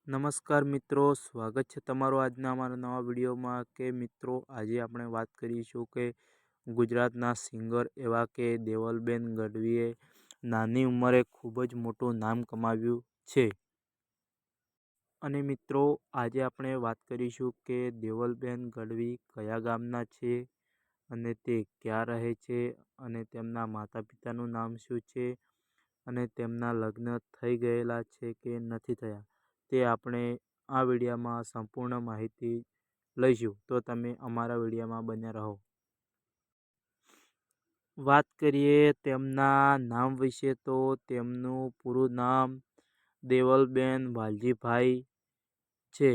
નમસ્કાર મિત્રો, સ્વાગત છે તમારું આજના અમારા નવા વિડીયોમાં. કે મિત્રો, આજે આપણે વાત કરીશું કે ગુજરાતના સિંગર એવા કે દેવલબેન ગઢવીએ નાની ઉંમરે ખૂબ જ મોટું નામ કમાવ્યું છે. અને મિત્રો, આજે આપણે વાત કરીશું કે દેવલબેન ગઢવી કયા ગામના છે અને તે ક્યાં રહે છે અને તેમના માતા પિતાનું નામ શું છે અને તેમના લગ્ન થઈ ગયેલા છે કે નથી થયા, તે આપણે આ વિડીયોમાં સંપૂર્ણ માહિતી લઈશું. તો તમે અમારા વિડીયોમાં બન્યા રહો. વાત કરીએ તેમના નામ વિશે તો તેમનું પૂરું નામ દેવલબેન વાલજીભાઈ છે.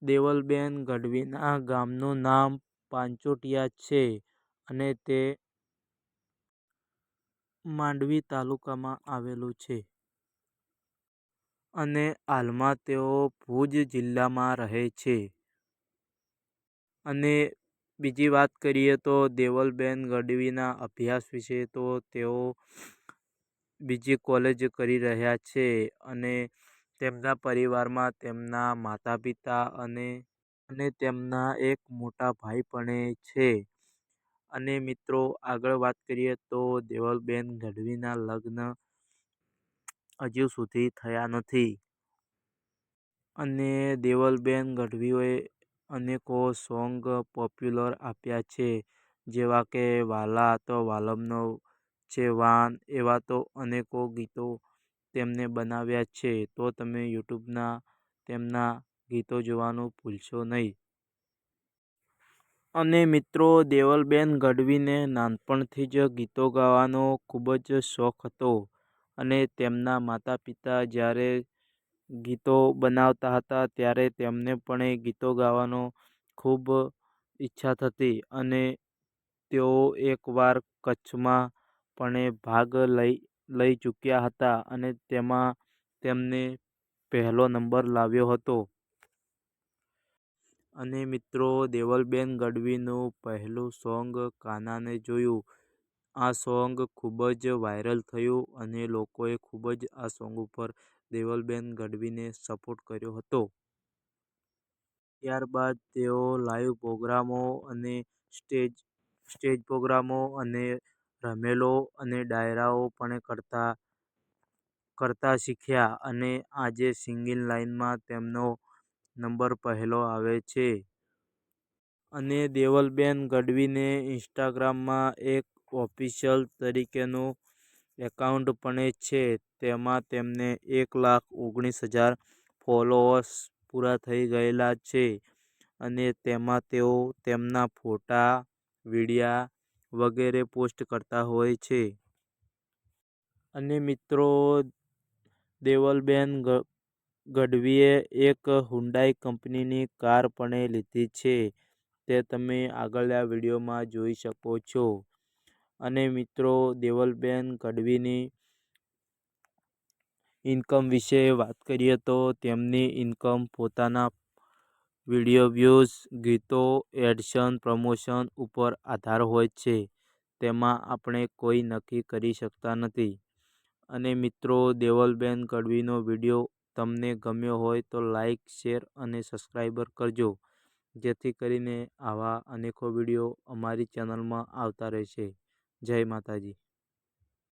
દેવલબેન ગઢવીના ગામનું નામ પાંચોટિયા છે અને તે માંડવી તાલુકામાં આવેલું છે. અને હાલમાં તેઓ ભુજ જિલ્લામાં રહે છે. અને બીજી વાત કરીએ તો દેવલબેન ગઢવીના અભ્યાસ વિશે તો તેઓ બીજી કોલેજ કરી રહ્યા છે. અને તેમના પરિવારમાં તેમના માતા પિતા અને તેમના એક મોટા ભાઈ પણ છે. અને મિત્રો, આગળ વાત કરીએ તો દેવલબેન ગઢવીના લગ્ન હજુ સુધી થયા નથી. અને દેવલબેન ગઢવીએ અનેકો સોંગ પોપ્યુલર આપ્યા છે, જેવા કે વાલા તો વાલમનો છે વાન, એવા તો અનેકો ગીતો તેમને બનાવ્યા છે. તો તમે યુટ્યુબના તેમના ગીતો જોવાનું ભૂલશો નહીં. અને મિત્રો, દેવલબેન ગઢવીને નાનપણથી જ ગીતો ગાવાનો ખૂબ જ શોખ હતો. અને તેમના માતા પિતા જ્યારે ગીતો બનાવતા હતા ત્યારે તેમને પણ ગીતો ગાવાનો ખૂબ ઈચ્છા થતી. અને તેઓ એકવાર કચ્છમાં પણ ભાગ લઈ ચૂક્યા હતા અને તેમાં તેમને પહેલો નંબર લાવ્યો હતો. અને મિત્રો, દેવલબેન ગઢવીનું પહેલું સોંગ કાનાને જોયું, આ સોંગ ખૂબ જ વાયરલ થયું અને લોકોએ ખૂબ જ આ સોંગ ઉપર દેવલબેન ગઢવીને સપોર્ટ કર્યો હતો. ત્યારબાદ તેઓ લાઈવ પ્રોગ્રામો અને સ્ટેજ પ્રોગ્રામો અને રમેલો અને ડાયરાઓ પણ કરતા શીખ્યા. અને આજે સિંગિંગ લાઈનમાં તેમનો નંબર પહેલો આવે છે. અને દેવલબેન ગઢવીને ઇન્સ્ટાગ્રામમાં એક ઓફિશિયલ તરીકેનું એકાઉન્ટ પણ છે. તેમાં તેમને 1,19,000 ફોલોઅર્સ પૂરા થઈ ગયેલા છે. અને તેમાં તેઓ તેમના ફોટા, વિડીયા વગેરે પોસ્ટ કરતા હોય છે. અને મિત્રો, દેવલબેન ગઢવીએ એક હુન્ડાઈ કંપનીની કાર પણ લીધી છે, તે તમે આગળના વિડીયોમાં જોઈ શકો છો. અને મિત્રો, દેવલબેન ગઢવીની ઇન્કમ વિશે વાત કરીએ તો તેમની ઇન્કમ પોતાના વિડીયો વ્યૂઝ, ગીતો, એડ્સ, પ્રમોશન ઉપર આધાર હોય છે. તેમાં આપણે કોઈ નક્કી કરી શકતા નથી. અને મિત્રો, દેવલબેન ગઢવીનો વિડીયો તમને ગમ્યો હોય તો લાઈક, શેર અને સબસ્ક્રાઈબ કરજો, જેથી કરીને આવા અનેકો વિડીયો અમારી ચેનલમાં આવતા રહેશે. જય માતાજી.